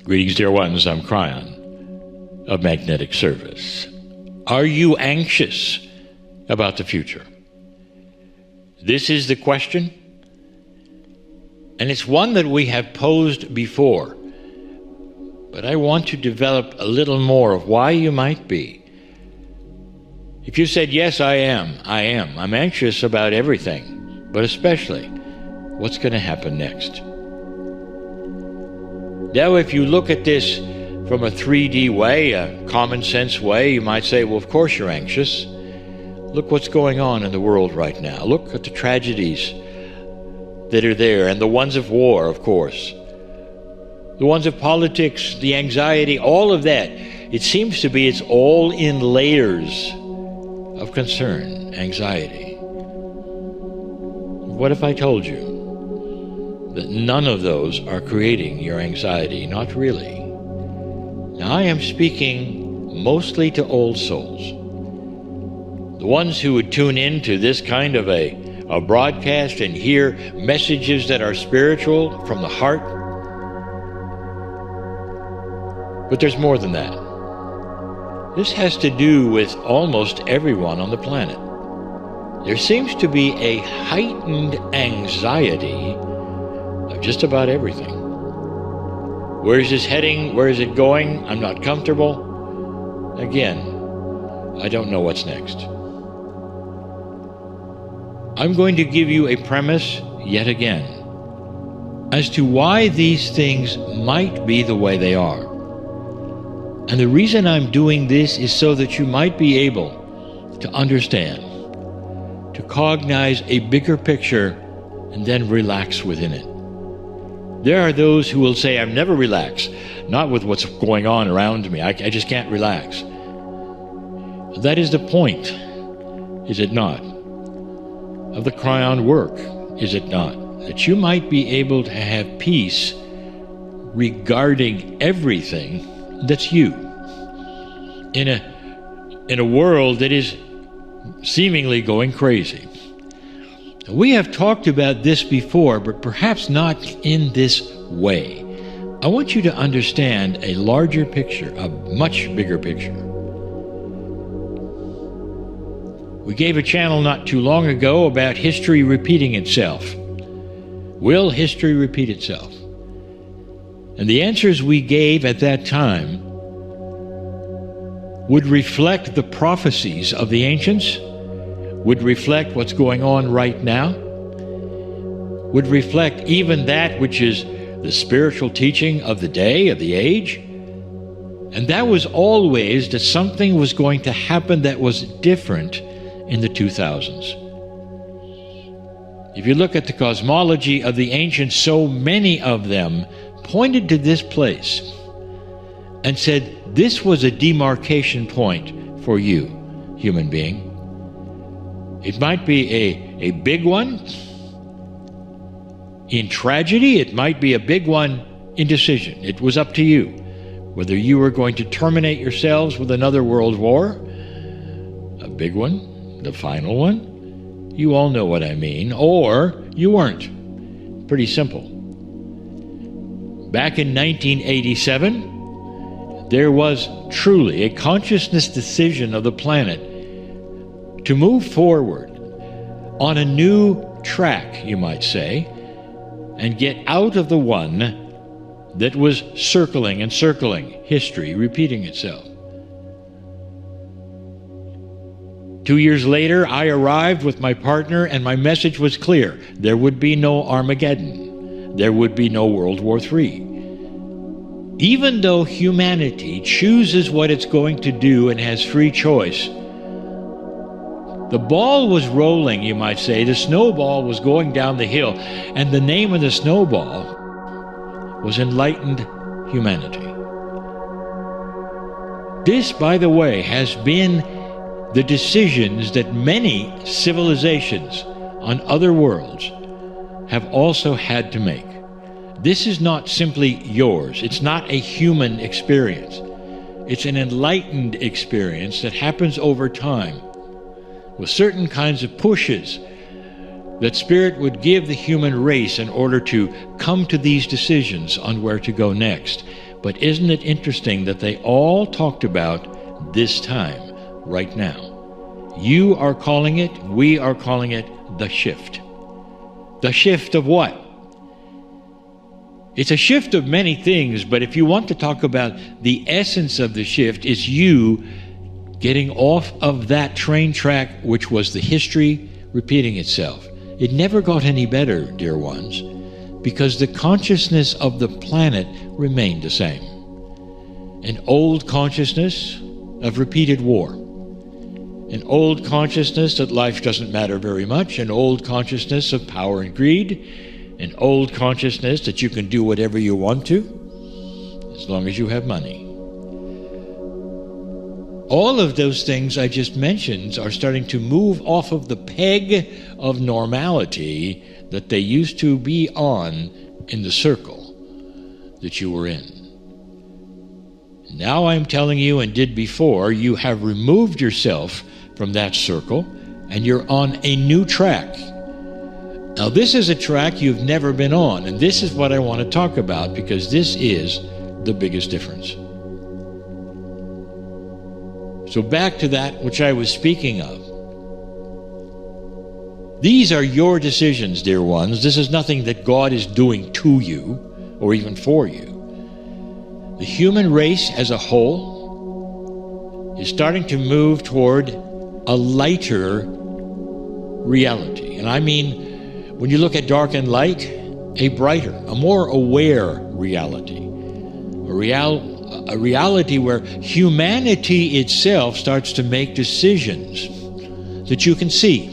Greetings, dear ones. I'm Kryon of Magnetic Service. Are you anxious about the future? This is the question, and it's one that we have posed before, but I want to develop a little more of why you might be. If you said, yes, I am. I'm anxious about everything, but especially what's going to happen next. Now, if you look at this from a 3D way, a common sense way, you might say, well, of course you're anxious. Look what's going on in the world right now. Look at the tragedies that are there, and the ones of war, of course. The ones of politics, the anxiety, all of that. It seems to be it's all in layers of concern, anxiety. What if I told you that none of those are creating your anxiety? Not really. Now, I am speaking mostly to old souls, the ones who would tune in to this kind of a broadcast and hear messages that are spiritual from the heart. But there's more than that. This has to do with almost everyone on the planet. There seems to be a heightened anxiety of just about everything. Where is this heading? Where is it going? I'm not comfortable. Again, I don't know what's next. I'm going to give you a premise yet again as to why these things might be the way they are. And the reason I'm doing this is so that you might be able to understand, to cognize a bigger picture, and then relax within it. There are those who will say, I'm never relaxed, not with what's going on around me. I just can't relax. That is the point, is it not, of the Kryon work, is it not? That you might be able to have peace regarding everything that's you. In a world that is seemingly going crazy. We have talked about this before, but perhaps not in this way. I want you to understand a larger picture, a much bigger picture. We gave a channel not too long ago about history repeating itself. Will history repeat itself? And the answers we gave at that time would reflect the prophecies of the ancients, would reflect what's going on right now, would reflect even that which is the spiritual teaching of the day, of the age. And that was always that something was going to happen that was different in the 2000s. If you look at the cosmology of the ancients, so many of them pointed to this place and said, this was a demarcation point for you, human being. It might be a big one in tragedy. It might be a big one in decision. It was up to you whether you were going to terminate yourselves with another world war, a big one, the final one. You all know what I mean, or you weren't. Pretty simple. Back in 1987, there was truly a consciousness decision of the planet to move forward on a new track, you might say, and get out of the one that was circling and circling, history repeating itself. 2 years later, I arrived with my partner, and my message was clear. There would be no Armageddon. There would be no World War III. Even though humanity chooses what it's going to do and has free choice, the ball was rolling, you might say. The snowball was going down the hill, and the name of the snowball was enlightened humanity. This, by the way, has been the decisions that many civilizations on other worlds have also had to make. This is not simply yours. It's not a human experience. It's an enlightened experience that happens over time with certain kinds of pushes that Spirit would give the human race in order to come to these decisions on where to go next. But isn't it interesting that they all talked about this time, right now? You are calling it, we are calling it the shift. The shift of what? It's a shift of many things, but if you want to talk about the essence of the shift, it's you getting off of that train track, which was the history repeating itself. It never got any better, dear ones, because the consciousness of the planet remained the same. An old consciousness of repeated war. An old consciousness that life doesn't matter very much. An old consciousness of power and greed. An old consciousness that you can do whatever you want to, as long as you have money. All of those things I just mentioned are starting to move off of the peg of normality that they used to be on in the circle that you were in. Now I'm telling you, and did before, you have removed yourself from that circle and you're on a new track. Now this is a track you've never been on, and this is what I want to talk about, because this is the biggest difference. So back to that which I was speaking of. These are your decisions, dear ones. This is nothing that God is doing to you or even for you. The human race as a whole is starting to move toward a lighter reality. And I mean, when you look at dark and light, a brighter, a more aware reality. A reality where humanity itself starts to make decisions that you can see.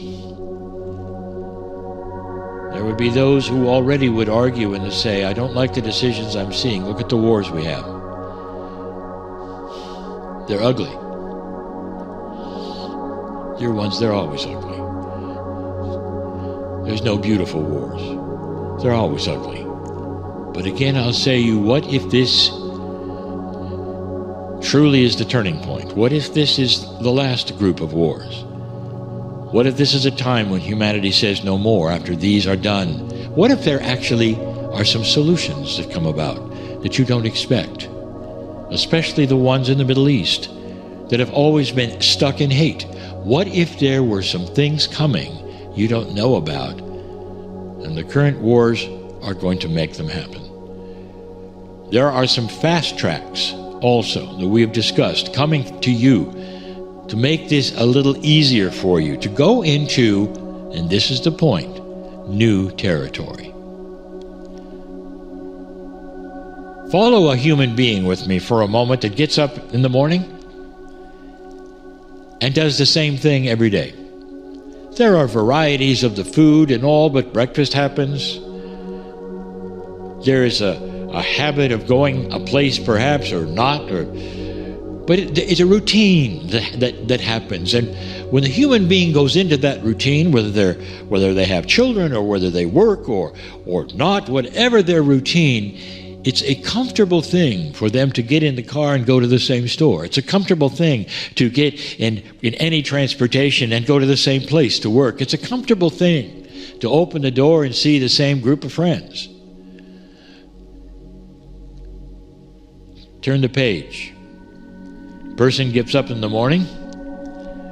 There would be those who already would argue and say, I don't like the decisions I'm seeing. Look at the wars we have. They're ugly. Dear ones, they're always ugly. There's no beautiful wars. They're always ugly. But again, I'll say you, what if this truly is the turning point? What if this is the last group of wars? What if this is a time when humanity says no more after these are done? What if there actually are some solutions that come about that you don't expect? Especially the ones in the Middle East that have always been stuck in hate. What if there were some things coming you don't know about, and the current wars are going to make them happen? There are some fast tracks also that we have discussed coming to you to make this a little easier for you to go into, and this is the point, new territory. Follow a human being with me for a moment that gets up in the morning and does the same thing every day. There are varieties of the food and all, but breakfast happens. There is a habit of going a place perhaps or not, but it's a routine that happens. And when the human being goes into that routine, whether they have children or whether they work or not, whatever their routine, it's a comfortable thing for them to get in the car and go to the same store. It's a comfortable thing to get in any transportation and go to the same place to work. It's a comfortable thing to open the door and see the same group of friends. Turn the page. Person gets up in the morning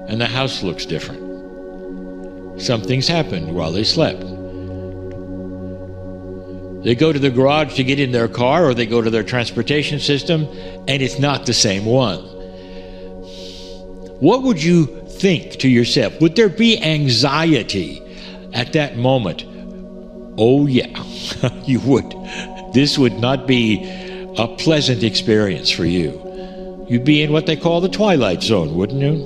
and the house looks different. Something's happened while they slept. They go to the garage to get in their car, or they go to their transportation system, and it's not the same one. What would you think to yourself? Would there be anxiety at that moment? Oh yeah, you would. This would not be a pleasant experience for you. You'd be in what they call the twilight zone, wouldn't you?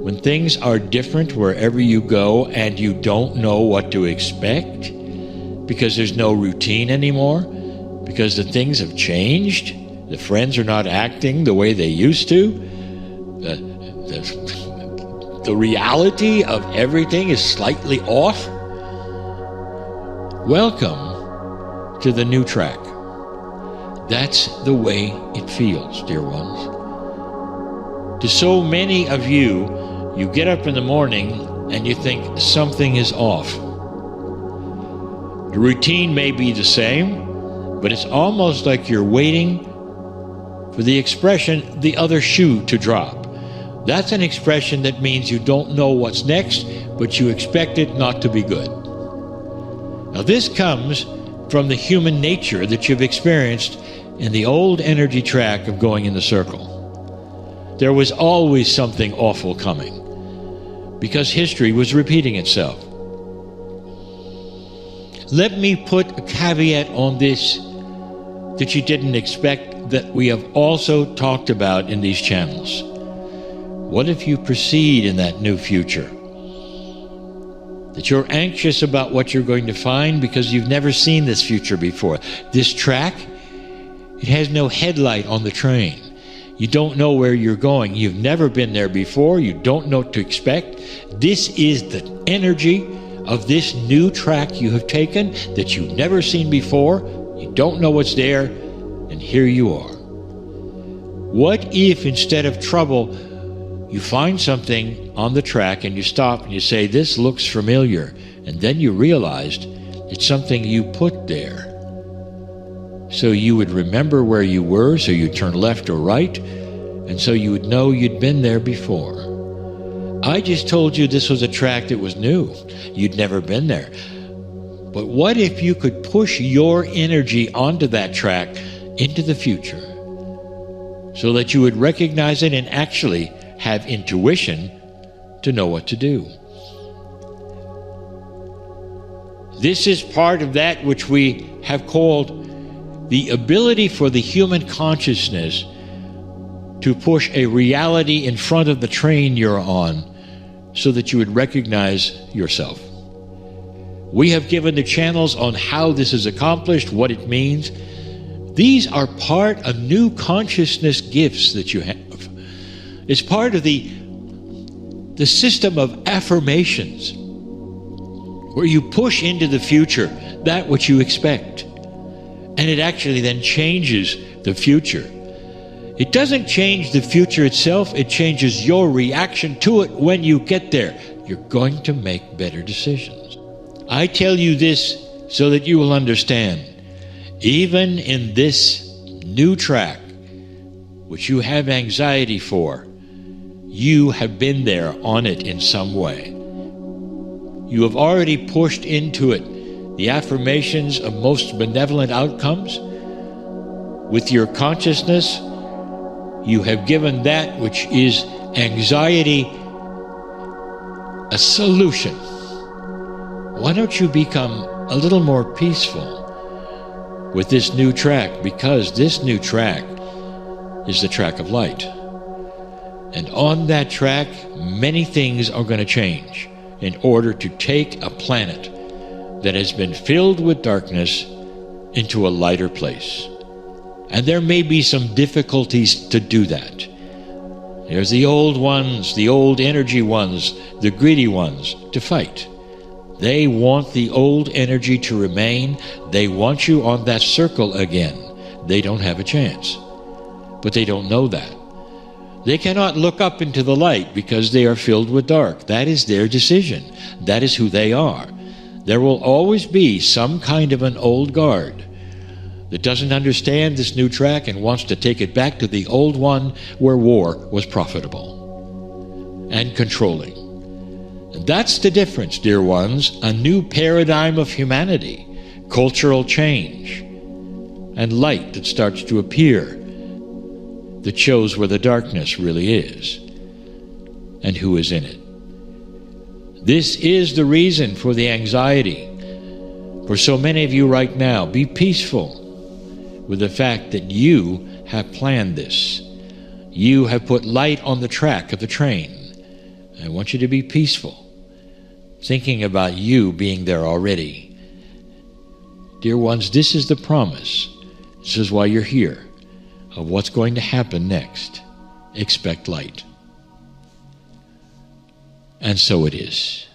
When things are different wherever you go and you don't know what to expect, because there's no routine anymore, because the things have changed, the friends are not acting the way they used to, the reality of everything is slightly off. Welcome to the new track. That's the way it feels, dear ones. To so many of you, you get up in the morning and you think something is off. The routine may be the same, but it's almost like you're waiting for the expression, the other shoe to drop. That's an expression that means you don't know what's next, but you expect it not to be good. Now this comes from the human nature that you've experienced in the old energy track of going in the circle. There was always something awful coming, because history was repeating itself. Let me put a caveat on this that you didn't expect, that we have also talked about in these channels. What if you proceed in that new future? That you're anxious about what you're going to find because you've never seen this future before. This track, it has no headlight on the train. You don't know where you're going. You've never been there before. You don't know what to expect. This is the energy of this new track you have taken that you've never seen before. You don't know what's there, and here you are. What if instead of trouble, you find something on the track and you stop and you say, this looks familiar, and then you realized it's something you put there. So you would remember where you were, so you'd turn left or right, and so you would know you'd been there before. I just told you this was a track that was new. You'd never been there. But what if you could push your energy onto that track into the future so that you would recognize it and actually have intuition to know what to do? This is part of that which we have called the ability for the human consciousness to push a reality in front of the train you're on so that you would recognize yourself. We have given the channels on how this is accomplished, what it means. These are part of new consciousness gifts that you have. It's part of the system of affirmations where you push into the future that which you expect. And it actually then changes the future. It doesn't change the future itself, it changes your reaction to it when you get there. You're going to make better decisions. I tell you this so that you will understand. Even in this new track, which you have anxiety for, you have been there on it in some way. You have already pushed into it the affirmations of most benevolent outcomes. With your consciousness, you have given that which is anxiety a solution. Why don't you become a little more peaceful with this new track? Because this new track is the track of light. And on that track, many things are going to change in order to take a planet that has been filled with darkness into a lighter place. And there may be some difficulties to do that. There's the old ones, the old energy ones, the greedy ones to fight. They want the old energy to remain. They want you on that circle again. They don't have a chance. But they don't know that. They cannot look up into the light because they are filled with dark. That is their decision. That is who they are. There will always be some kind of an old guard that doesn't understand this new track and wants to take it back to the old one where war was profitable and controlling. And that's the difference, dear ones, a new paradigm of humanity, cultural change, and light that starts to appear that shows where the darkness really is and who is in it. This is the reason for the anxiety for so many of you right now. Be peaceful with the fact that you have planned this. You have put light on the track of the train. I want you to be peaceful, thinking about you being there already. Dear ones, this is the promise. This is why you're here, of what's going to happen next. Expect light. And so it is.